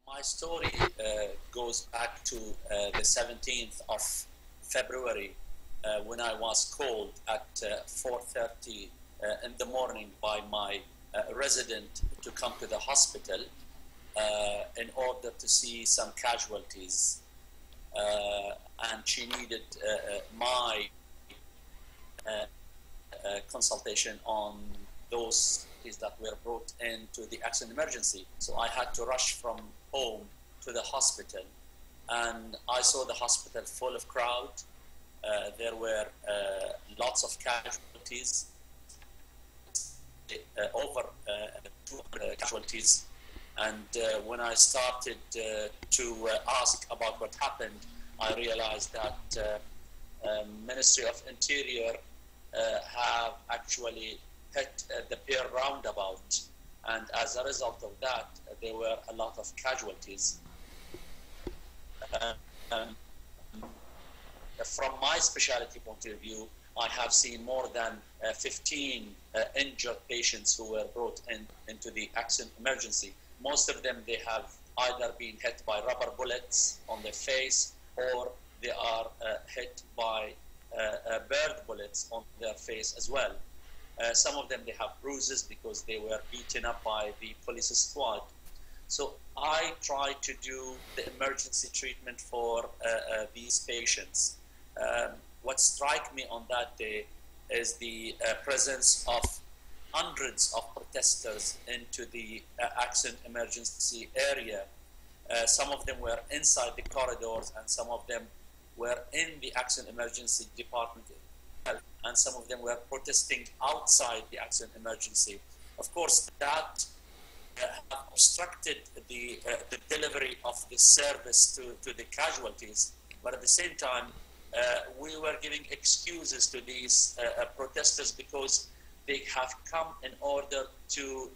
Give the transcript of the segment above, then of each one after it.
My story goes back to the 17th of February when I was called at 4:30 in the morning by my resident to come to the hospital in order to see some casualties. And she needed my consultation on those that were brought into the accident emergency. So I had to rush from home to the hospital, and I saw the hospital full of crowd. There were lots of casualties, over 200 casualties. And when I started to ask about what happened, I realized that Ministry of Interior have actually hit the Pier roundabout, and as a result of that, there were a lot of casualties. From my specialty point of view, I have seen more than 15 injured patients who were brought into the accident emergency. Most of them, they have either been hit by rubber bullets on their face, or they are hit by bird bullets on their face as well. Some of them, they have bruises because they were beaten up by the police squad. So I try to do the emergency treatment for these patients. What struck me on that day is the presence of hundreds of protesters into the accident emergency area. Some of them were inside the corridors, and some of them were in the accident emergency department, and some of them were protesting outside the accident emergency. Of course, that obstructed the delivery of the service to the casualties, but at the same time, we were giving excuses to these protesters because they have come in order to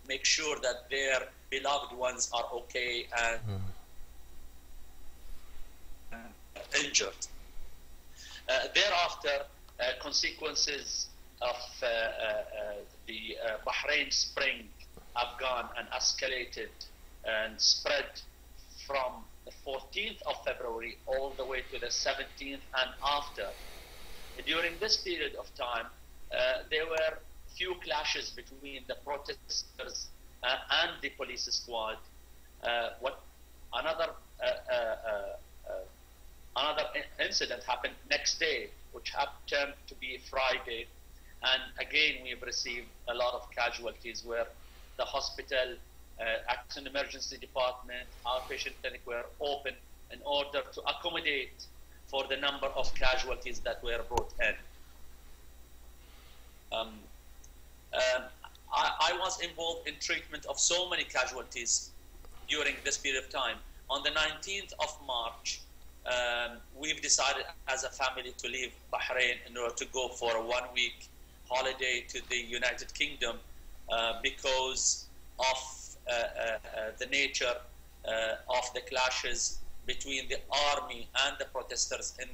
make sure that their beloved ones are okay and injured. Thereafter, consequences of the Bahrain spring have gone and escalated and spread from the 14th of February all the way to the 17th and after. During this period of time, there were few clashes between the protesters and the police squad. Another incident happened next day, which happened to be Friday, and again we've received a lot of casualties where the hospital, accident emergency department, outpatient clinic were open in order to accommodate for the number of casualties that were brought in. I was involved in treatment of so many casualties during this period of time. On the 19th of March, we've decided as a family to leave Bahrain in order to go for a 1-week holiday to the United Kingdom because of the nature of the clashes between the army and the protesters in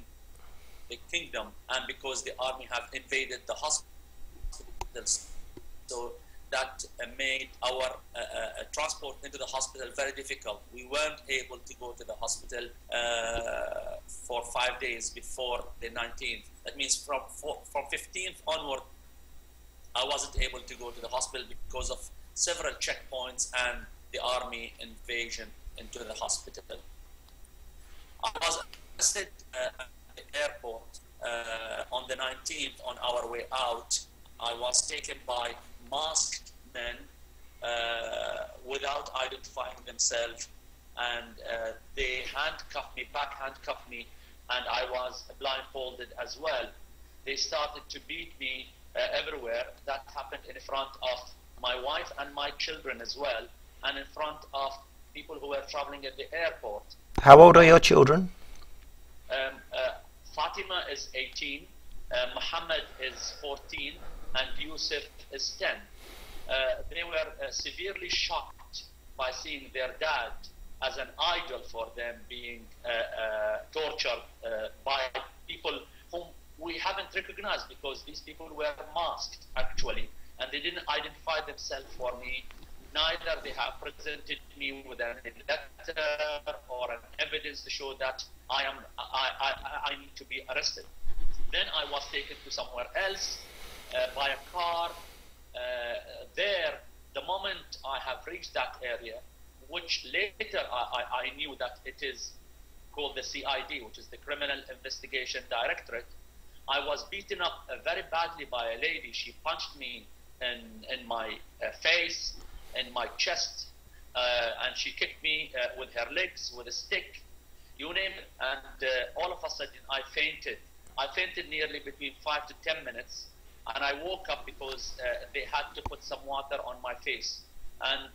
the kingdom, and because the army have invaded the hospitals. So that made our transport into the hospital very difficult. We weren't able to go to the hospital for 5 days before the 19th. That means from 15th onward, I wasn't able to go to the hospital because of several checkpoints and the army invasion into the hospital. I was arrested at the airport on the 19th. On our way out, I was taken by masked men without identifying themselves, and they back handcuffed me, and I was blindfolded as well. They started to beat me everywhere. That happened in front of my wife and my children as well, and in front of people who were traveling at the airport. How old are your children? Fatima is 18, Muhammad is 14, and Yusuf is 10. They were severely shocked by seeing their dad as an idol for them being tortured by people whom we haven't recognized, because these people were masked actually, and they didn't identify themselves for me. neither they have presented me with a letter or an evidence to show that I need to be arrested. Then I was taken to somewhere else by a car. There, the moment I have reached that area, which later I knew that it is called the CID, which is the Criminal Investigation Directorate, I was beaten up very badly by a lady. She punched me in my face, in my chest, and she kicked me with her legs, with a stick, you name it. And all of a sudden I fainted. I fainted nearly between 5 to 10 minutes, and I woke up because they had to put some water on my face. And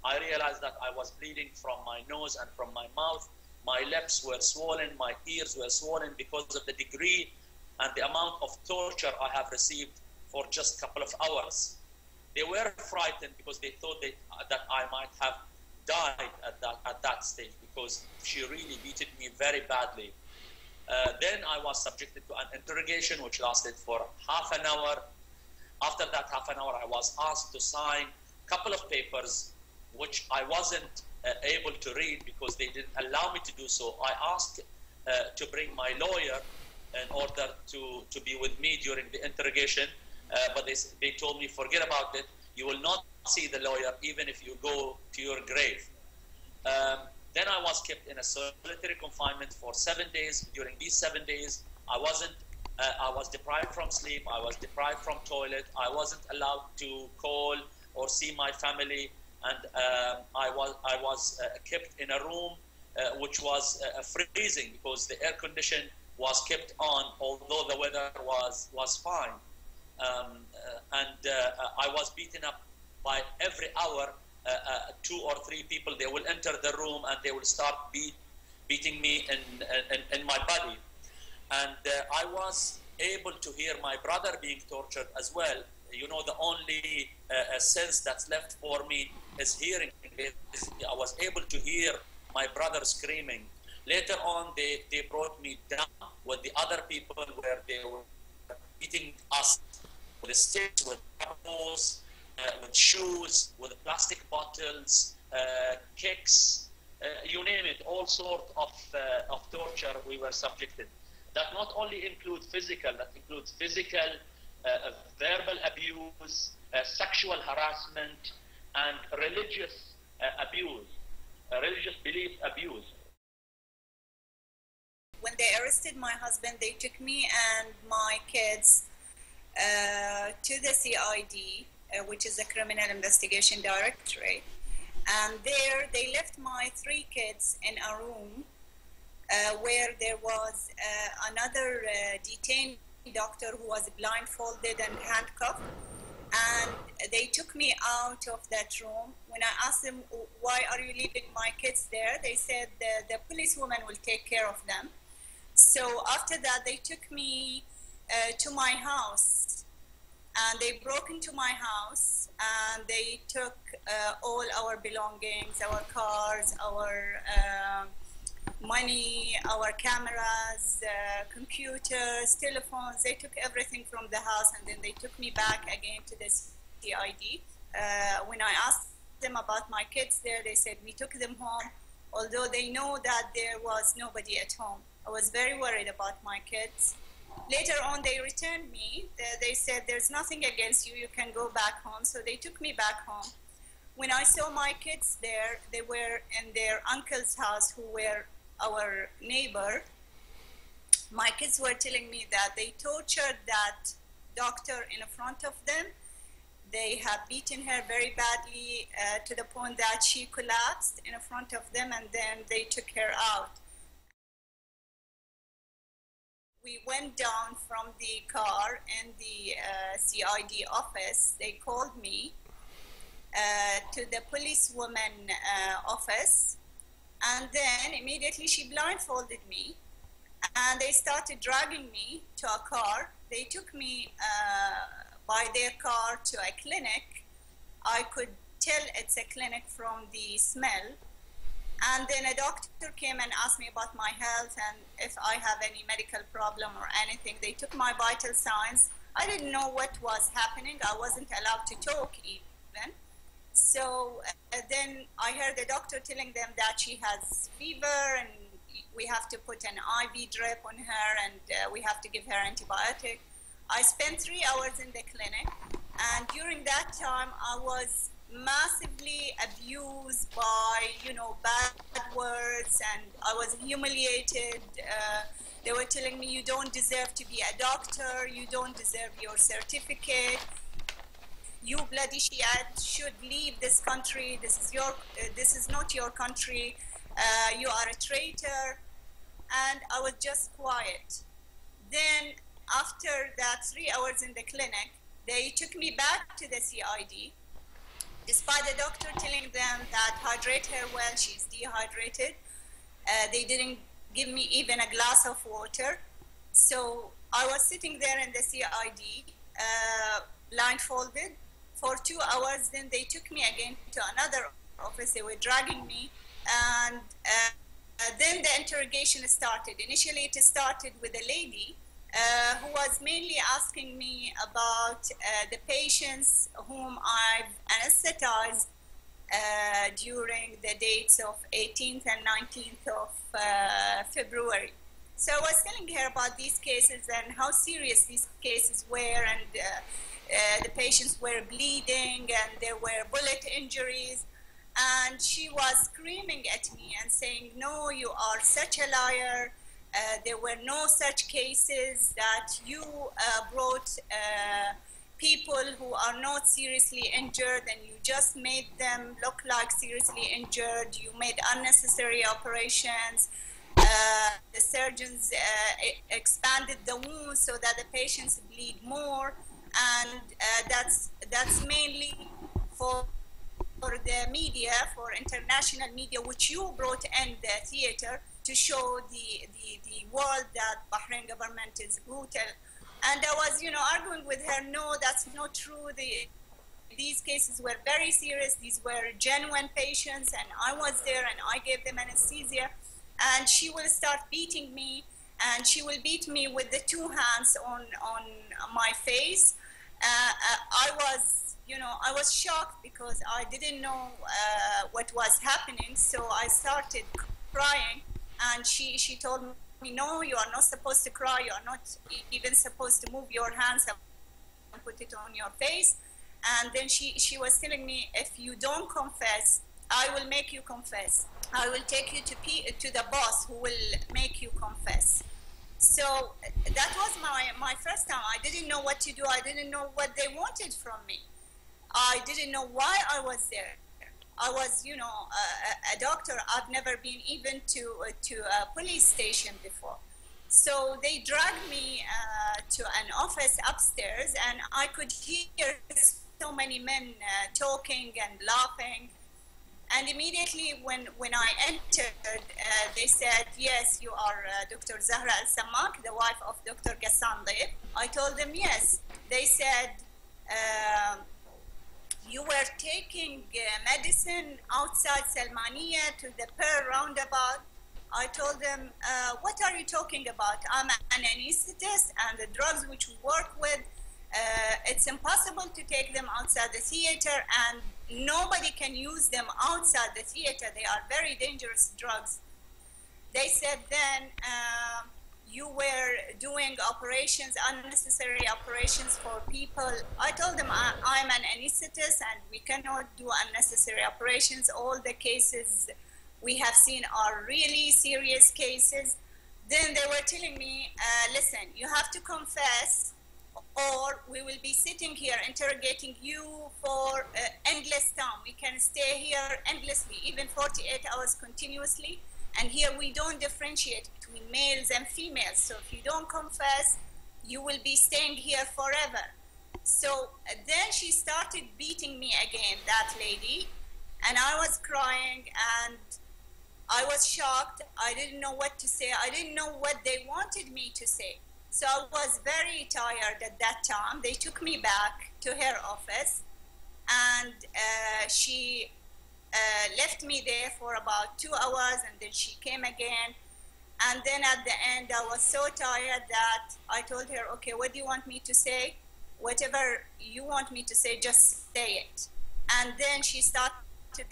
I realized that I was bleeding from my nose and from my mouth. My lips were swollen, my ears were swollen because of the degree and the amount of torture I have received for just a couple of hours. They were frightened because they thought that I might have died at that stage, because she really beated me very badly. Then I was subjected to an interrogation which lasted for half an hour. After that half an hour, I was asked to sign a couple of papers which I wasn't able to read because they didn't allow me to do so. I asked to bring my lawyer in order to be with me during the interrogation, but they told me, forget about it. You will not see the lawyer even if you go to your grave. Then I was kept in a solitary confinement for 7 days. During these 7 days, I was deprived from sleep. I was deprived from toilet. I wasn't allowed to call or see my family. And I was kept in a room which was freezing because the air condition was kept on, although the weather was fine. I was beaten up by every hour. 2 or 3 people, they will enter the room and they will start beating me in my body. And I was able to hear my brother being tortured as well. You know, the only sense that's left for me is hearing. I was able to hear my brother screaming. Later on, they brought me down with the other people where they were beating us with sticks, with apples, with shoes, with plastic bottles, kicks, you name it, all sorts of torture we were subjected. That not only includes physical, that includes physical, verbal abuse, sexual harassment, and religious abuse, religious belief abuse. When they arrested my husband, they took me and my kids to the CID, which is the Criminal Investigation Directorate. And there they left my 3 kids in a room where there was another detained doctor who was blindfolded and handcuffed. And they took me out of that room. When I asked them, why are you leaving my kids there? They said the policewoman will take care of them. So after that, they took me to my house. And they broke into my house and they took all our belongings, our cars, our money, our cameras, computers, telephones. They took everything from the house, and then they took me back again to the CID. When I asked them about my kids there, they said we took them home, although they know that there was nobody at home. I was very worried about my kids. Later on, they returned me. They said, there's nothing against you. You can go back home. So they took me back home. When I saw my kids there, they were in their uncle's house, who were our neighbor. My kids were telling me that they tortured that doctor in front of them. They have beaten her very badly to the point that she collapsed in front of them, and then they took her out. We went down from the car in the CID office. They called me to the policewoman office, and then immediately she blindfolded me, and they started dragging me to a car. They took me by their car to a clinic. I could tell it's a clinic from the smell. And then a doctor came and asked me about my health and if I have any medical problem or anything. They took my vital signs. I didn't know what was happening. I wasn't allowed to talk even. So then I heard the doctor telling them that she has fever and we have to put an IV drip on her and we have to give her antibiotic. I spent 3 hours in the clinic, and during that time I was massively abused by, bad words, and I was humiliated. They were telling me, you don't deserve to be a doctor, you don't deserve your certificate, you bloody Shiite should leave this country, this is not your country, you are a traitor. And I was just quiet. Then after that 3 hours in the clinic, they took me back to the CID, despite the doctor telling them that hydrate her well, she's dehydrated. They didn't give me even a glass of water. So I was sitting there in the CID, blindfolded for 2 hours. Then they took me again to another office. They were dragging me, and then the interrogation started. Initially, it started with a lady who was mainly asking me about the patients whom I've anesthetized during the dates of 18th and 19th of February. So I was telling her about these cases and how serious these cases were, and the patients were bleeding and there were bullet injuries. And she was screaming at me and saying, no, you are such a liar. There were no such cases, that you brought people who are not seriously injured and you just made them look like seriously injured. You made unnecessary operations. The surgeons expanded the wounds so that the patients bleed more. And that's mainly for the media, for international media, which you brought in the theater to show the world that Bahrain government is brutal. And I was, arguing with her, no, that's not true. These cases were very serious. These were genuine patients, and I was there and I gave them anesthesia. And she will start beating me, and she will beat me with the 2 hands on my face. I was shocked because I didn't know what was happening. So I started crying, and she told me, no, you are not supposed to cry. You are not even supposed to move your hands and put it on your face. And then she was telling me, if you don't confess, I will make you confess. I will take you to the boss who will make you confess. So that was my first time. I didn't know what to do. I didn't know what they wanted from me. I didn't know why I was there. I was, a doctor. I've never been even to a police station before. So they dragged me to an office upstairs, and I could hear so many men talking and laughing. And immediately when I entered, they said, yes, you are Dr. Zahra al-Sammak, the wife of Dr. Ghassan. I told them yes. They said, you were taking medicine outside Salmaniya to the Pearl roundabout. I told them, what are you talking about? I'm an anesthetist, and the drugs which we work with, it's impossible to take them outside the theater, and nobody can use them outside the theater. They are very dangerous drugs. They said then, you were doing operations, unnecessary operations for people. I told them I'm an anesthetist and we cannot do unnecessary operations. All the cases we have seen are really serious cases. Then they were telling me, listen, you have to confess, or we will be sitting here interrogating you for endless time. We can stay here endlessly, even 48 hours continuously. And here we don't differentiate between males and females. So if you don't confess, you will be staying here forever. So then she started beating me again, that lady. And I was crying and I was shocked. I didn't know what to say. I didn't know what they wanted me to say. So I was very tired at that time. They took me back to her office, and she left me there for about 2 hours, and then she came again. And then at the end, I was so tired that I told her, okay, what do you want me to say? Whatever you want me to say, just say it. And then she started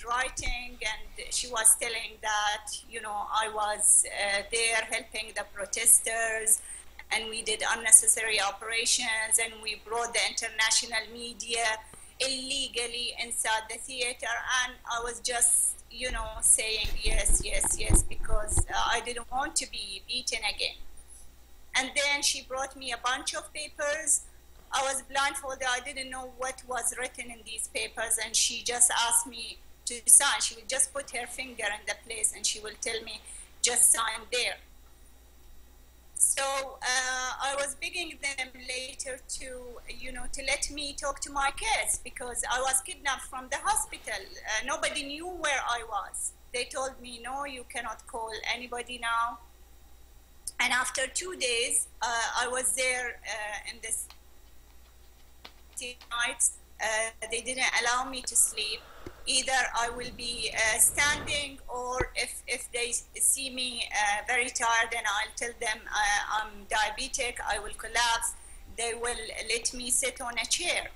writing, and she was telling that, you know, I was there helping the protesters, and we did unnecessary operations, and we brought the international media illegally inside the theater. And I was just, you know, saying yes, yes, yes, because I didn't want to be beaten again. And then she brought me a bunch of papers. I was blindfolded. I didn't know what was written in these papers, and she just asked me to sign. She would just put her finger in the place, and she will tell me, just sign there. So I was begging them later to, you know, to let me talk to my kids, because I was kidnapped from the hospital. Nobody knew where I was. They told me, no, you cannot call anybody now. And after 2 days, I was there in this nights. They didn't allow me to sleep. Either I will be standing, or if they see me very tired and I'll tell them I'm diabetic, I will collapse, they will let me sit on a chair.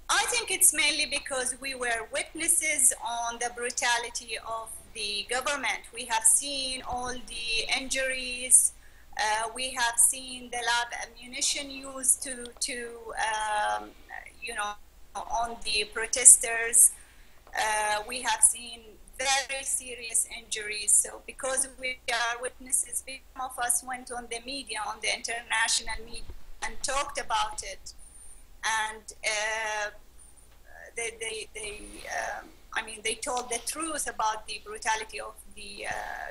I think it's mainly because we were witnesses on the brutality of the government. We have seen all the injuries. We have seen the lab ammunition used to you know, on the protesters. We have seen very serious injuries. So because we are witnesses, some of us went on the media, on the international media, and talked about it. And they told the truth about the brutality of the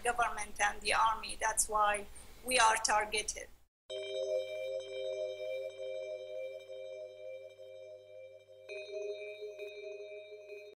government and the army. That's why we are targeted.